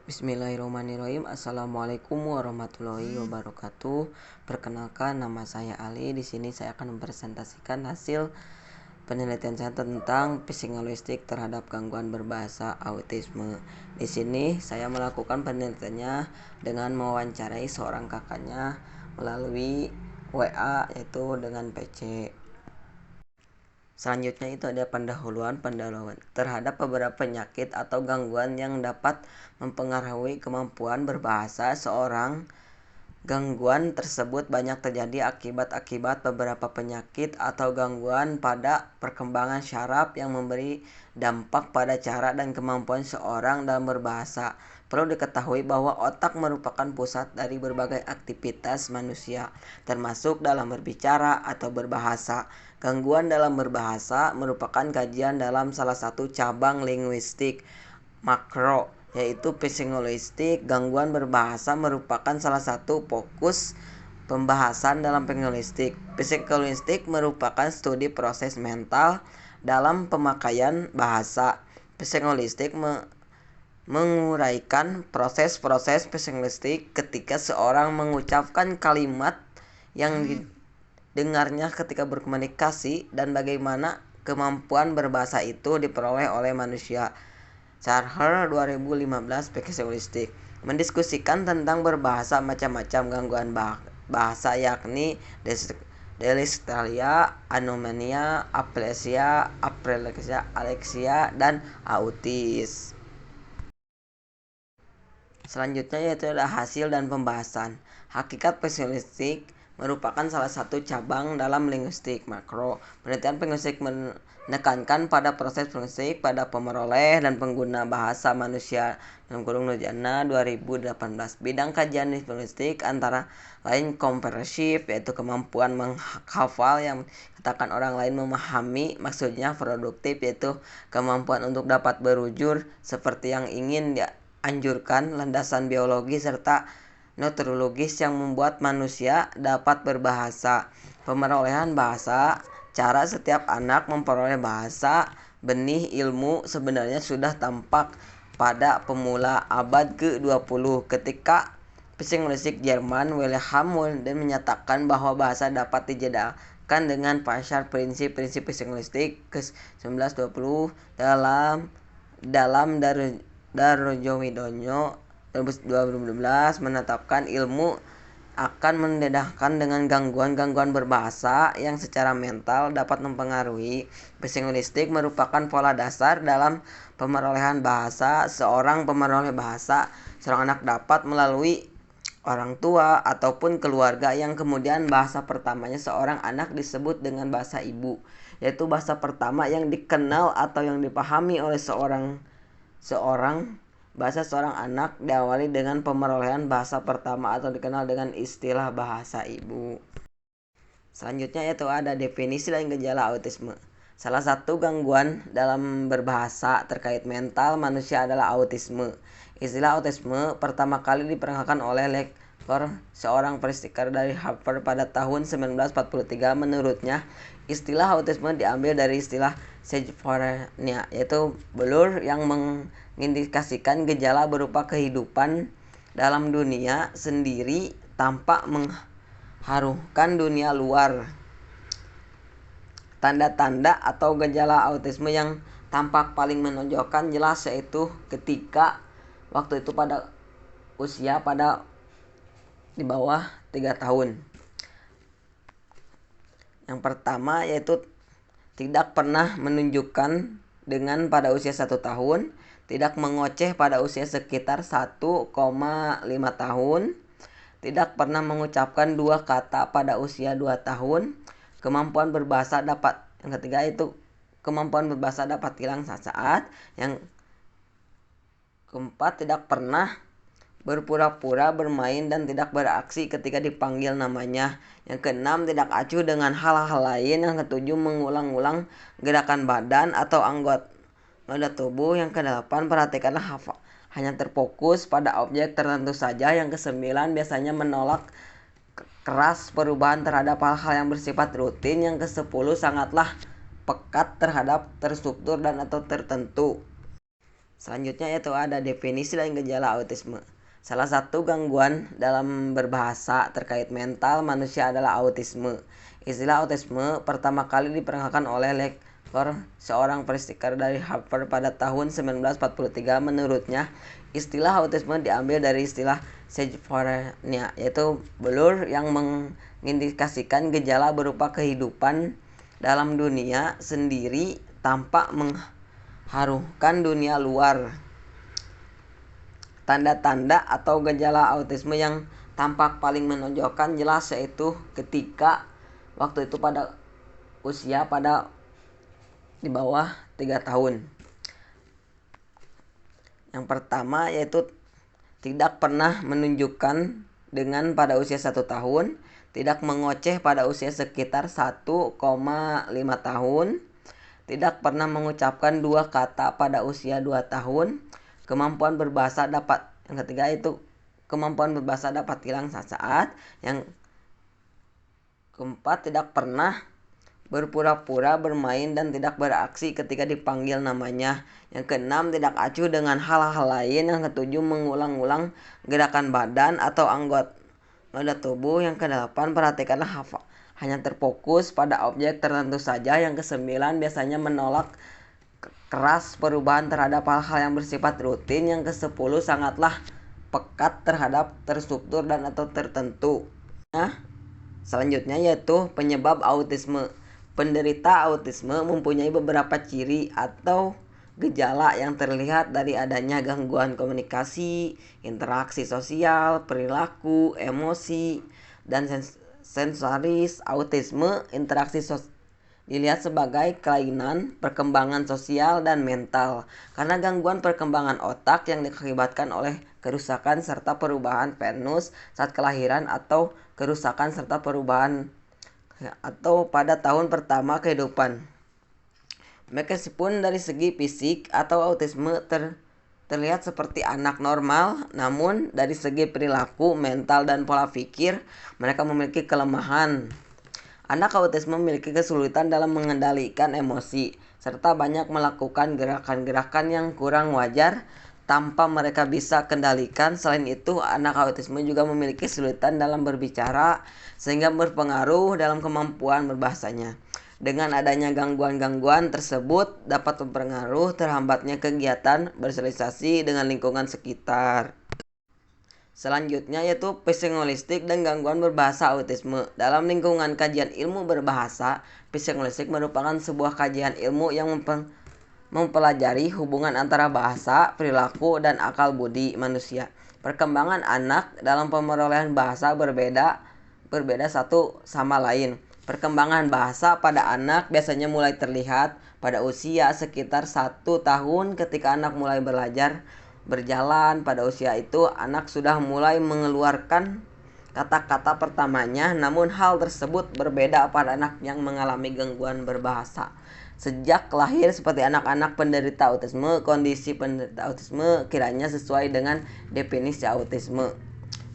Bismillahirrahmanirrahim. Assalamualaikum warahmatullahi wabarakatuh. Perkenalkan, nama saya Ali. Di sini saya akan mempresentasikan hasil penelitian saya tentang psikologistik terhadap gangguan berbahasa autisme. Di sini saya melakukan penelitiannya dengan mewawancarai seorang kakaknya melalui WA, yaitu dengan PC. Selanjutnya itu ada pendahuluan terhadap beberapa penyakit atau gangguan yang dapat mempengaruhi kemampuan berbahasa seorang. Gangguan tersebut banyak terjadi akibat beberapa penyakit atau gangguan pada perkembangan syaraf yang memberi dampak pada cara dan kemampuan seorang dalam berbahasa. Perlu diketahui bahwa otak merupakan pusat dari berbagai aktivitas manusia, termasuk dalam berbicara atau berbahasa. Gangguan dalam berbahasa merupakan kajian dalam salah satu cabang linguistik makro, yaitu psikologistik. Gangguan berbahasa merupakan salah satu fokus pembahasan dalam psikologistik. Psikologistik merupakan studi proses mental dalam pemakaian bahasa. Psikologistik menguraikan proses-proses psikologistik ketika seorang mengucapkan kalimat yang dengarnya ketika berkomunikasi dan bagaimana kemampuan berbahasa itu diperoleh oleh manusia. Charher 2015 Psikologistik mendiskusikan tentang berbahasa macam-macam gangguan bahasa, yakni dysleksia, anomania, aplesia, aleksia, dan autis. Selanjutnya yaitu adalah hasil dan pembahasan. Hakikat psikologistik merupakan salah satu cabang dalam linguistik makro. Penelitian linguistik menekankan pada proses linguistik pada pemeroleh dan pengguna bahasa manusia Nujana 2018. Bidang kajian linguistik antara lain komprehensif, yaitu kemampuan menghafal yang katakan orang lain memahami, maksudnya produktif, yaitu kemampuan untuk dapat berujur seperti yang ingin dianjurkan, landasan biologi serta neurologis yang membuat manusia dapat berbahasa. Pemerolehan bahasa, cara setiap anak memperoleh bahasa. Benih ilmu sebenarnya sudah tampak pada pemula abad ke-20 ketika psikologi Jerman Wilhelm Wundt menyatakan bahwa bahasa dapat dijelaskan dengan pasar prinsip-prinsip psikologistik ke-1920 dalam Darjowidono 2012 menetapkan ilmu akan mendedahkan dengan gangguan-gangguan berbahasa yang secara mental dapat mempengaruhi. Psikologistik merupakan pola dasar dalam pemerolehan bahasa. Seorang pemeroleh bahasa, seorang anak dapat melalui orang tua ataupun keluarga yang kemudian bahasa pertamanya seorang anak disebut dengan bahasa ibu, yaitu bahasa pertama yang dikenal atau yang dipahami oleh seorang bahasa seorang anak diawali dengan pemerolehan bahasa pertama atau dikenal dengan istilah bahasa ibu. Selanjutnya yaitu ada definisi dan gejala autisme. Salah satu gangguan dalam berbahasa terkait mental manusia adalah autisme. Istilah autisme pertama kali diperkenalkan oleh lektor seorang psikiater dari Harvard pada tahun 1943. Menurutnya, istilah autisme diambil dari istilah schizophrenia, yaitu blur yang mengindikasikan gejala berupa kehidupan dalam dunia sendiri tanpa mengharumkan dunia luar. Tanda-tanda atau gejala autisme yang tampak paling menonjolkan jelas yaitu ketika waktu itu pada usia di bawah 3 tahun. Yang pertama yaitu tidak pernah menunjukkan dengan pada usia 1 tahun, tidak mengoceh pada usia sekitar 1,5 tahun, tidak pernah mengucapkan 2 kata pada usia 2 tahun, kemampuan berbahasa dapat, yang ketiga itu kemampuan berbahasa dapat hilang saat. Yang keempat, tidak pernah berpura-pura bermain dan tidak beraksi ketika dipanggil namanya. Yang keenam, tidak acuh dengan hal-hal lain. Yang ketujuh, mengulang-ulang gerakan badan atau anggota tubuh. Yang kedelapan, perhatikanlah hanya terfokus pada objek tertentu saja. Yang kesembilan, biasanya menolak keras perubahan terhadap hal-hal yang bersifat rutin. Yang ke-10, sangatlah pekat terhadap terstruktur dan atau tertentu. Selanjutnya yaitu ada definisi dan gejala autisme. Salah satu gangguan dalam berbahasa terkait mental manusia adalah autisme. Istilah autisme pertama kali diperkenalkan oleh Leclerc, seorang psikiater dari Harvard pada tahun 1943. Menurutnya, istilah autisme diambil dari istilah schizophrenia, yaitu blur yang mengindikasikan gejala berupa kehidupan dalam dunia sendiri tanpa mengharumkan dunia luar. Tanda-tanda atau gejala autisme yang tampak paling menonjolkan jelas yaitu ketika waktu itu pada usia di bawah 3 tahun. Yang pertama yaitu tidak pernah menunjukkan dengan pada usia 1 tahun, tidak mengoceh pada usia sekitar 1,5 tahun, tidak pernah mengucapkan 2 kata pada usia 2 tahun, kemampuan berbahasa dapat, yang ketiga itu kemampuan berbahasa dapat hilang saat. Yang keempat, tidak pernah berpura-pura bermain dan tidak beraksi ketika dipanggil namanya. Yang keenam, tidak acuh dengan hal-hal lain. Yang ketujuh, mengulang-ulang gerakan badan atau anggota tubuh. Yang kedelapan, perhatikanlah hanya terfokus pada objek tertentu saja. Yang kesembilan, biasanya menolak keras perubahan terhadap hal-hal yang bersifat rutin. Yang ke-10, sangatlah pekat terhadap terstruktur dan atau tertentu. Selanjutnya yaitu penyebab autisme. Penderita autisme mempunyai beberapa ciri atau gejala yang terlihat dari adanya gangguan komunikasi, interaksi sosial, perilaku, emosi, dan sensoris. Autisme interaksi dilihat sebagai kelainan perkembangan sosial dan mental karena gangguan perkembangan otak yang diakibatkan oleh kerusakan serta perubahan Venus saat kelahiran atau kerusakan serta perubahan atau pada tahun pertama kehidupan. Meskipun dari segi fisik atau autisme terlihat seperti anak normal, namun dari segi perilaku, mental, dan pola pikir mereka memiliki kelemahan. Anak autisme memiliki kesulitan dalam mengendalikan emosi, serta banyak melakukan gerakan-gerakan yang kurang wajar tanpa mereka bisa kendalikan. Selain itu, anak autisme juga memiliki kesulitan dalam berbicara, sehingga berpengaruh dalam kemampuan berbahasanya. Dengan adanya gangguan-gangguan tersebut dapat mempengaruhi terhambatnya kegiatan bersosialisasi dengan lingkungan sekitar. Selanjutnya yaitu psikolinguistik dan gangguan berbahasa autisme. Dalam lingkungan kajian ilmu berbahasa, psikolinguistik merupakan sebuah kajian ilmu yang mempelajari hubungan antara bahasa, perilaku, dan akal budi manusia. Perkembangan anak dalam pemerolehan bahasa berbeda satu sama lain. Perkembangan bahasa pada anak biasanya mulai terlihat pada usia sekitar 1 tahun ketika anak mulai belajar berjalan. Pada usia itu anak sudah mulai mengeluarkan kata-kata pertamanya, namun hal tersebut berbeda pada anak yang mengalami gangguan berbahasa. Sejak lahir seperti anak-anak penderita autisme, kondisi penderita autisme kiranya sesuai dengan definisi autisme.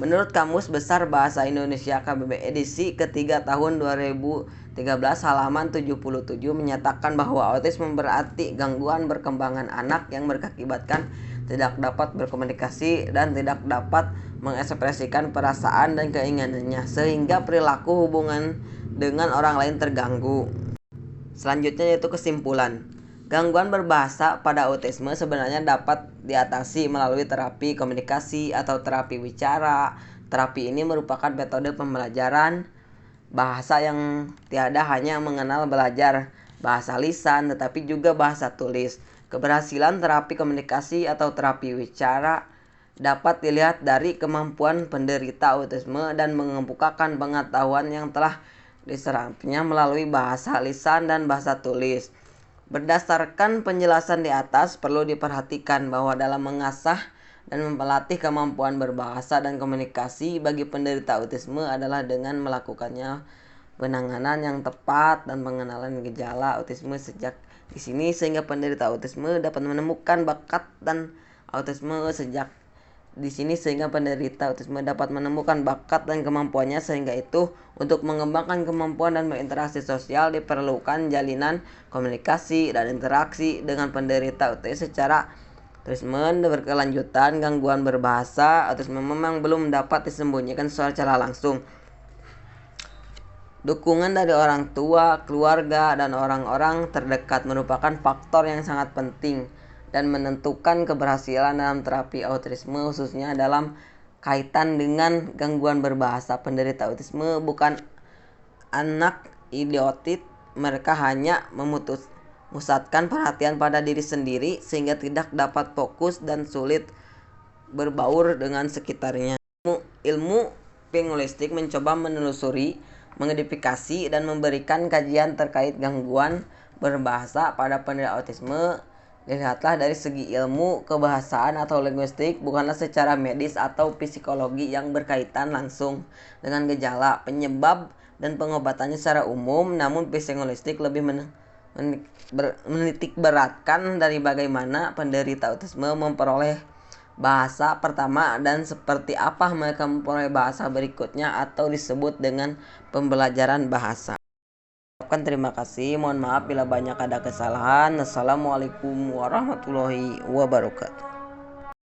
Menurut Kamus Besar Bahasa Indonesia KBB edisi ketiga tahun 2013 halaman 77 menyatakan bahwa autisme berarti gangguan perkembangan anak yang mengakibatkan tidak dapat berkomunikasi dan tidak dapat mengekspresikan perasaan dan keinginannya, sehingga perilaku hubungan dengan orang lain terganggu. Selanjutnya yaitu kesimpulan. Gangguan berbahasa pada autisme sebenarnya dapat diatasi melalui terapi komunikasi atau terapi bicara. Terapi ini merupakan metode pembelajaran bahasa yang tiada hanya mengenal belajar bahasa lisan tetapi juga bahasa tulis. Keberhasilan terapi komunikasi atau terapi bicara dapat dilihat dari kemampuan penderita autisme dan mengemukakan pengetahuan yang telah diserapnya melalui bahasa lisan dan bahasa tulis. Berdasarkan penjelasan di atas, perlu diperhatikan bahwa dalam mengasah dan melatih kemampuan berbahasa dan komunikasi bagi penderita autisme adalah dengan melakukannya penanganan yang tepat dan pengenalan gejala autisme sejak di sini sehingga penderita autisme dapat menemukan bakat dan autisme sejak di sini sehingga penderita autisme dapat menemukan bakat dan kemampuannya. Sehingga itu untuk mengembangkan kemampuan dan berinteraksi sosial diperlukan jalinan komunikasi dan interaksi dengan penderita autisme secara Autisme berkelanjutan, gangguan berbahasa. Autisme memang belum dapat disembunyikan secara langsung. Dukungan dari orang tua, keluarga, dan orang-orang terdekat merupakan faktor yang sangat penting dan menentukan keberhasilan dalam terapi autisme, khususnya dalam kaitan dengan gangguan berbahasa. Penderita autisme bukan anak idiotik, mereka hanya memusatkan perhatian pada diri sendiri sehingga tidak dapat fokus dan sulit berbaur dengan sekitarnya. Ilmu pengulistik mencoba menelusuri, mengidentifikasi, dan memberikan kajian terkait gangguan berbahasa pada penderita autisme. Dilihatlah dari segi ilmu kebahasaan atau linguistik, bukanlah secara medis atau psikologi yang berkaitan langsung dengan gejala, penyebab, dan pengobatannya secara umum. Namun psikologistik lebih menitik beratkan dari bagaimana penderita autisme memperoleh bahasa pertama dan seperti apa mereka memperoleh bahasa berikutnya atau disebut dengan pembelajaran bahasa. Terima kasih, mohon maaf bila banyak ada kesalahan. Assalamualaikum warahmatullahi wabarakatuh.